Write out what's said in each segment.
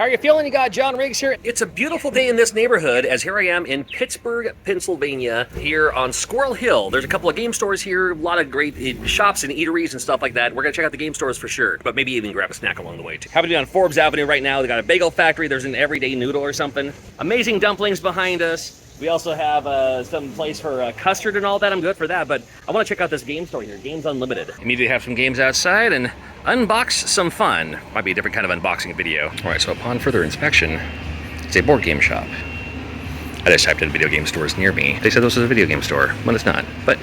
How are you feeling? You got John Riggs here. It's a beautiful day in this neighborhood as here I am in Pittsburgh, Pennsylvania, here on Squirrel Hill. There's a couple of game stores here, a lot of great shops and eateries and stuff like that. We're gonna check out the game stores for sure, but maybe even grab a snack along the way too. Happen to be on Forbes Avenue right now. They got a bagel factory. There's an everyday noodle or something. Amazing dumplings behind us. We also have some place for custard and all that. I'm good for that, but I want to check out this game store here, Games Unlimited. Immediately have some games outside and unbox some fun. Might be a different kind of unboxing video. All right, so upon further inspection, it's a board game shop. I just typed in video game stores near me. They said this was a video game store, when it's not, but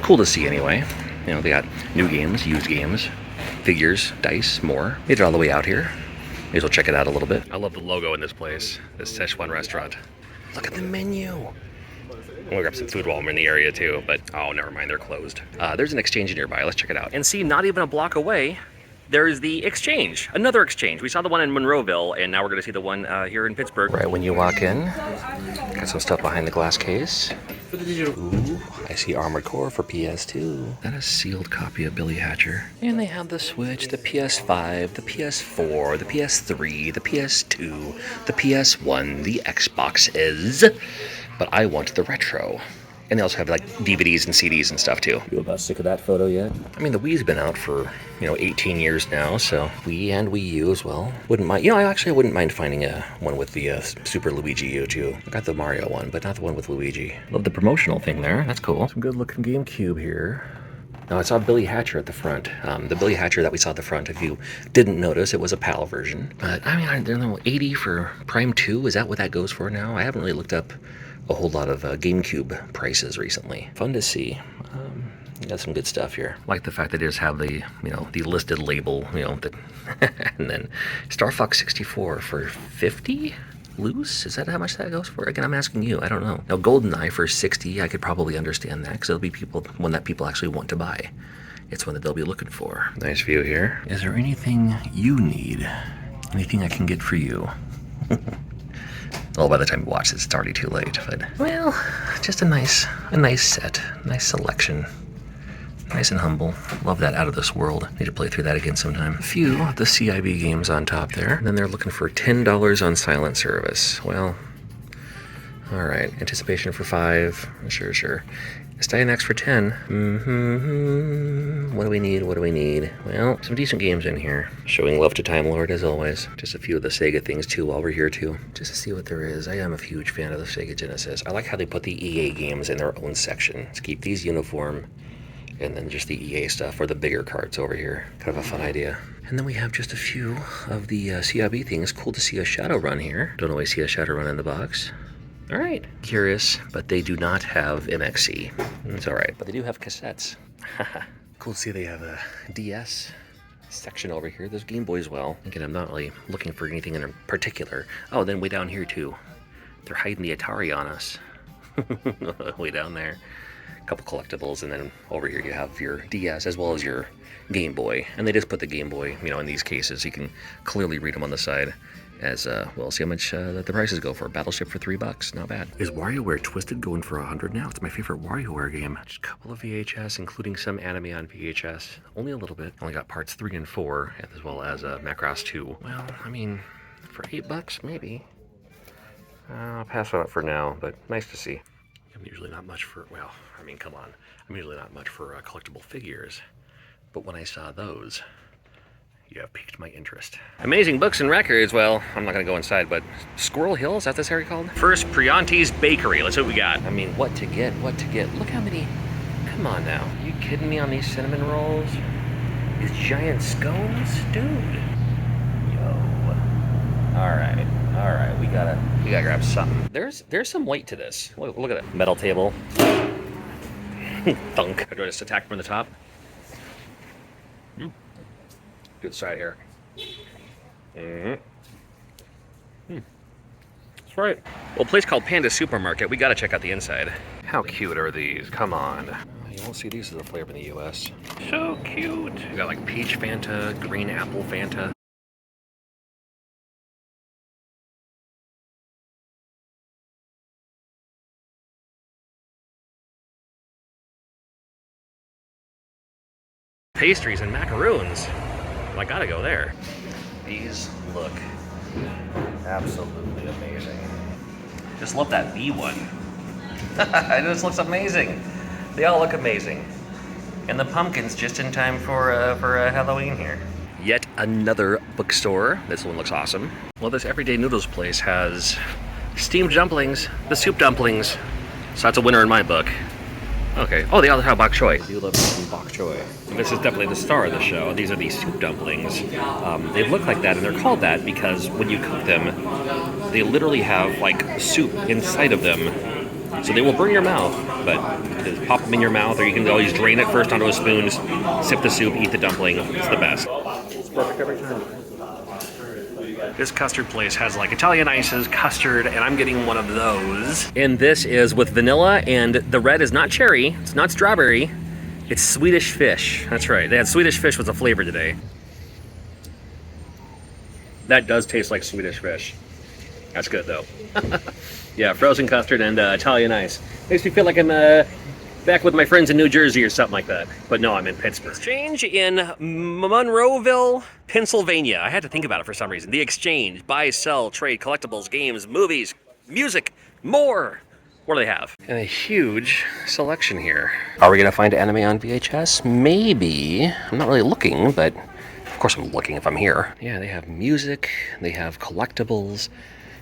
cool to see anyway. You know, they got new games, used games, figures, dice, more. Made it all the way out here. May as well check it out a little bit. I love the logo in this place, this Szechuan restaurant. Look at the menu. I'm gonna grab some food while I'm in the area too, but oh, never mind, they're closed. There's an Exchange nearby, let's check it out. And see, not even a block away, there's the Exchange, another Exchange. We saw the one in Monroeville, and now we're gonna see the one here in Pittsburgh. Right when you walk in, got some stuff behind the glass case. Ooh, I see Armored Core for PS2. Got a sealed copy of Billy Hatcher. And they have the Switch, the PS5, the PS4, the PS3, the PS2, the PS1, the Xbox is. But I want the retro. And they also have like DVDs and CDs and stuff too. You about sick of that photo yet? I mean, the Wii's been out for, 18 years now, so Wii and Wii U as well. Wouldn't mind, I wouldn't mind finding one with the Super Luigi U too. I got the Mario one, but not the one with Luigi. Love the promotional thing there, that's cool. Some good looking GameCube here. Now I saw Billy Hatcher at the front. The Billy Hatcher that we saw at the front, if you didn't notice, it was a PAL version. But I mean, I don't know, 80 for Prime 2, is that what that goes for now? I haven't really looked up a whole lot of GameCube prices recently. Fun to see. Got some good stuff here. Like the fact that they just have the, the listed label, and then Star Fox 64 for 50 loose? Is that how much that goes for? Again, I'm asking you, I don't know. Now GoldenEye for 60, I could probably understand that because it'll be one that people actually want to buy. It's one that they'll be looking for. Nice view here. Is there anything you need? Anything I can get for you? Well, by the time you watch this, it's already too late, but, well, just a nice set, nice selection. Nice and humble. Love that Out of This World. Need to play through that again sometime. A few of the CIB games on top there. And then they're looking for $10 on silent service. Well, all right. Anticipation for 5. Sure. Dynamax for 10. What do we need? Well, some decent games in here. Showing love to Time Lord, as always. Just a few of the Sega things, too, while we're here, too. Just to see what there is. I am a huge fan of the Sega Genesis. I like how they put the EA games in their own section. Let's keep these uniform, and then just the EA stuff, or the bigger cards over here. Kind of a fun idea. And then we have just a few of the CIB things. Cool to see a Shadowrun here. Don't always see a Shadowrun in the box. All right. Curious, but they do not have MXC. It's all right, but they do have cassettes. Cool to see they have a DS section over here. There's Game Boy as well. Again, I'm not really looking for anything in particular. Oh, then way down here too. They're hiding the Atari on us. Way down there. A couple collectibles, and then over here you have your DS as well as your Game Boy. And they just put the Game Boy, in these cases. You can clearly read them on the side. As, well, see how much the prices go for. Battleship for $3, not bad. Is WarioWare Twisted going for 100 now? It's my favorite WarioWare game. Just a couple of VHS, including some anime on VHS. Only a little bit. Only got parts 3 and 4, as well as Macross 2. Well, I mean, for $8, maybe. I'll pass on it for now, but nice to see. I'm usually not much for, well, I mean, come on. I'm usually not much for collectible figures. But when I saw those, you have piqued my interest. Amazing books and records. Well, I'm not gonna go inside, but Squirrel Hill, is that this area called? First Prianti's Bakery. Let's see what we got. I mean, what to get? Look how many, come on now. Are you kidding me on these cinnamon rolls? These giant scones? Dude. Yo. All right, we gotta grab something. There's some weight to this. Look at that. Metal table. Thunk. Do I just attack from the top? Good side here. That's right. Well, a place called Panda Supermarket. We gotta check out the inside. How cute are these? Come on. You won't see these as a flavor in the U.S. So cute. We got like peach Fanta, green apple Fanta. Pastries and macaroons. Well, I gotta go there. These look Absolutely amazing. Just love that V one. It just looks amazing. They all look amazing. And the pumpkin's just in time for Halloween here. Yet another bookstore. This one looks awesome. Well, this Everyday Noodles place has steamed dumplings, the soup dumplings. So that's a winner in my book. Okay. Oh, they also have bok choy. I do love some bok choy. This is definitely the star of the show. These are the soup dumplings. They look like that, and they're called that because when you cook them, they literally have like soup inside of them. So they will burn your mouth, but just pop them in your mouth, or you can always drain it first onto a spoon, sip the soup, eat the dumpling. It's the best. It's perfect every time. This custard place has like Italian ices, custard, and I'm getting one of those. And this is with vanilla, and the red is not cherry, it's not strawberry, it's Swedish fish. That's right, they had Swedish fish was a flavor today. That does taste like Swedish fish. That's good though. Yeah, frozen custard and Italian ice. Makes me feel like I'm back with my friends in New Jersey or something like that. But no, I'm in Pittsburgh. Exchange in Monroeville, Pennsylvania. I had to think about it for some reason. The Exchange. Buy, sell, trade, collectibles, games, movies, music, more. What do they have? And a huge selection here. Are we going to find anime on VHS? Maybe. I'm not really looking, but of course I'm looking if I'm here. Yeah, they have music. They have collectibles.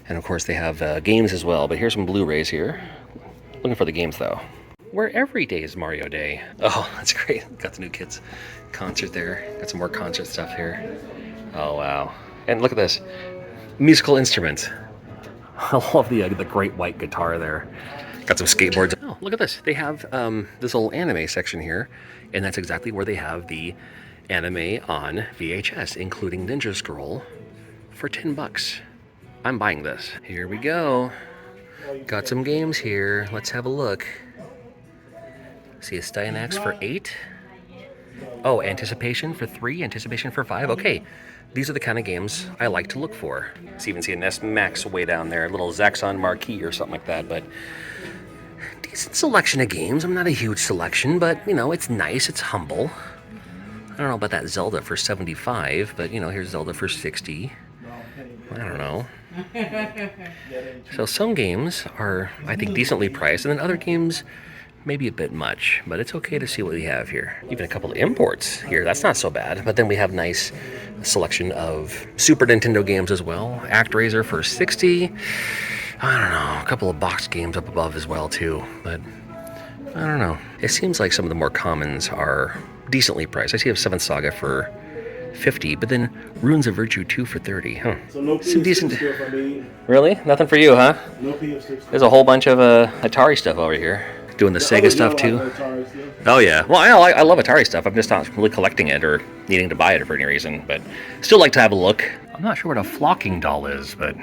And of course they have games as well, but here's some Blu-rays here. Looking for the games though. Where every day is Mario Day. Oh, that's great. Got the new kids concert there. Got some more concert stuff here. Oh wow. And look at this. Musical instruments. I love the great white guitar there. Got some skateboards. Oh, look at this. They have this little anime section here, and that's exactly where they have the anime on VHS, including Ninja Scroll for $10. I'm buying this. Here we go. Got some games here. Let's have a look. See a Steinax for $8. Oh, Anticipation for $3, Anticipation for $5. Okay, these are the kind of games I like to look for. So even see a NES Max way down there, a little Zaxxon Marquee or something like that, but decent selection of games. I'm not a huge selection, but you know, it's nice, it's humble. I don't know about that Zelda for $75, but you know, here's Zelda for $60. I don't know. So some games are, I think, decently priced, and then other games maybe a bit much, but it's okay to see what we have here. Even a couple of imports here, that's not so bad. But then we have nice selection of Super Nintendo games as well. ActRaiser for $60. I don't know, a couple of box games up above as well too, but I don't know. It seems like some of the more commons are decently priced. I see a Seventh Saga for $50, but then Runes of Virtue 2 for $30. Huh. So no PS6 some decent stuff, I mean. Really? Nothing for you, huh? No PS6. There's a whole bunch of Atari stuff over here. Doing the Sega stuff too. Oh yeah. Well, I love Atari stuff. I'm just not really collecting it or needing to buy it for any reason, but still like to have a look. I'm not sure what a flocking doll is, but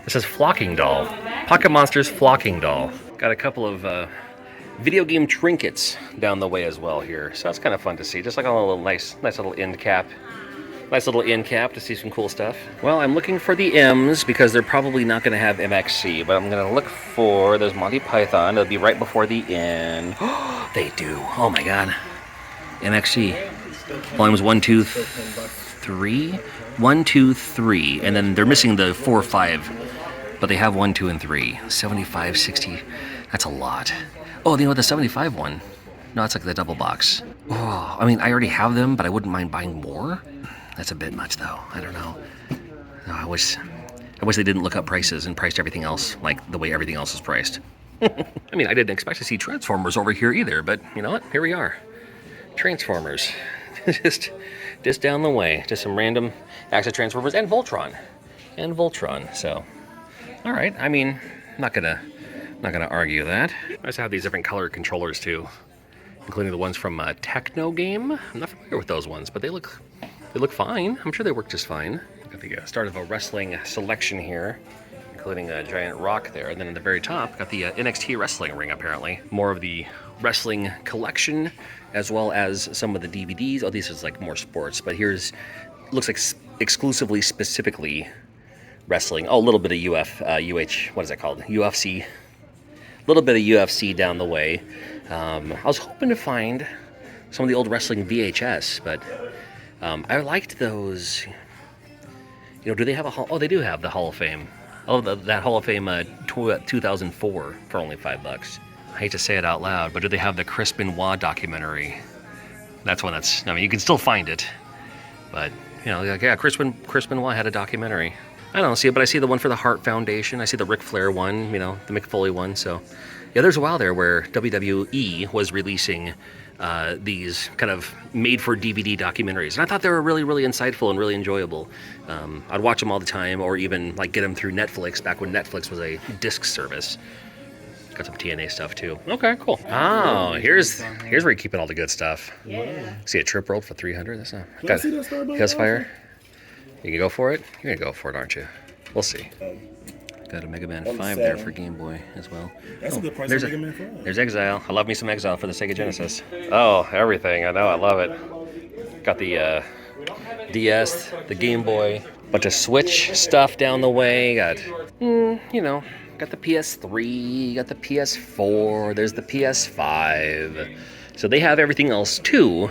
this is Flocking Doll. Pocket Monsters Flocking Doll. Got a couple of video game trinkets down the way as well here, so that's kind of fun to see. Just like a little nice little end cap. Nice little end cap to see some cool stuff. Well, I'm looking for the M's because they're probably not going to have MXC, but I'm going to look for those Monty Python. They'll be right before the end. They do. Oh my god. MXC. Volumes 1, 2, 3. 1, 2, 3. And then they're missing the 4, 5. But they have 1, 2, and 3. 75, 60. That's a lot. Oh, you know what? The 75 one. No, it's like the double box. Oh, I mean, I already have them, but I wouldn't mind buying more. That's a bit much, though. I don't know. No, I wish they didn't look up prices and priced everything else like the way everything else is priced. I mean, I didn't expect to see Transformers over here either, but you know what? Here we are. Transformers. just down the way. Just some random acts of Transformers and Voltron. So, all right. I mean, not gonna argue that. I also have these different color controllers too, including the ones from Techno Game. I'm not familiar with those ones, but they look fine. I'm sure they work just fine. Got the start of a wrestling selection here, including a giant rock there. And then at the very top, got the NXT wrestling ring, apparently. More of the wrestling collection, as well as some of the DVDs. Oh, these is like more sports, but looks like exclusively, specifically wrestling. Oh, a little bit of what is that called? UFC. A little bit of UFC down the way. I was hoping to find some of the old wrestling VHS, but I liked those, You know, do they have a hall? Oh, they do have the Hall of Fame. Oh, that Hall of Fame 2004 for only $5. I hate to say it out loud, but do they have the Chris Benoit documentary? That's one that's, I mean, you can still find it, but, you know, like, yeah, Chris Benoit had a documentary. I don't see it, but I see the one for the Hart Foundation. I see the Ric Flair one, you know, the Mick Foley one. So, yeah, there's a while there where WWE was releasing these kind of made-for-DVD documentaries, and I thought they were really, really insightful and really enjoyable. I'd watch them all the time, or even like get them through Netflix back when Netflix was a disc service. Got some TNA stuff too. Okay, cool. Oh, here's where you keep all the good stuff. Yeah. See a trip roll for $300. That's not. Can I see that Starbucks Ghost Fire. also? You can go for it. You're gonna go for it, aren't you? We'll see. Got a Mega Man 5 there for Game Boy as well. That's a good price There's for Mega Man 5. There's Exile. I love me some Exile for the Sega Genesis. Oh, everything. I know. I love it. Got the DS, the Game Boy, bunch of Switch stuff down the way. Got, you know, got the PS3, got the PS4. There's the PS5. So they have everything else too.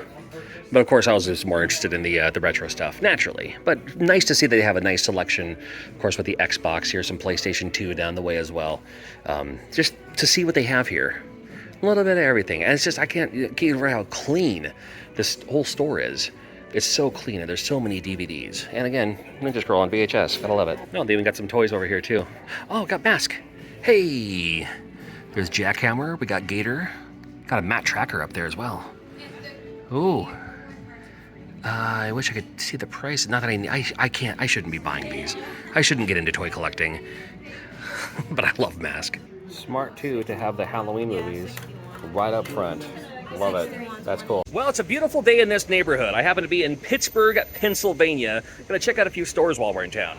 But of course, I was just more interested in the retro stuff, naturally. But nice to see that they have a nice selection. Of course, with the Xbox, here's some PlayStation 2 down the way as well. Just to see what they have here. A little bit of everything. And it's just, I can't get over how clean this whole store is. It's so clean, and there's so many DVDs. And again, Ninja Scroll on VHS. Gotta love it. Oh, they even got some toys over here, too. Oh, got Mask. Hey! There's Jackhammer. We got Gator. Got a Matt Tracker up there as well. Ooh. I wish I could see the price. Not that I can't. I shouldn't be buying these. I shouldn't get into toy collecting. But I love Mask. Smart too to have the Halloween movies right up front. Love it. That's cool. Well, it's a beautiful day in this neighborhood. I happen to be in Pittsburgh, Pennsylvania. Gonna check out a few stores while we're in town.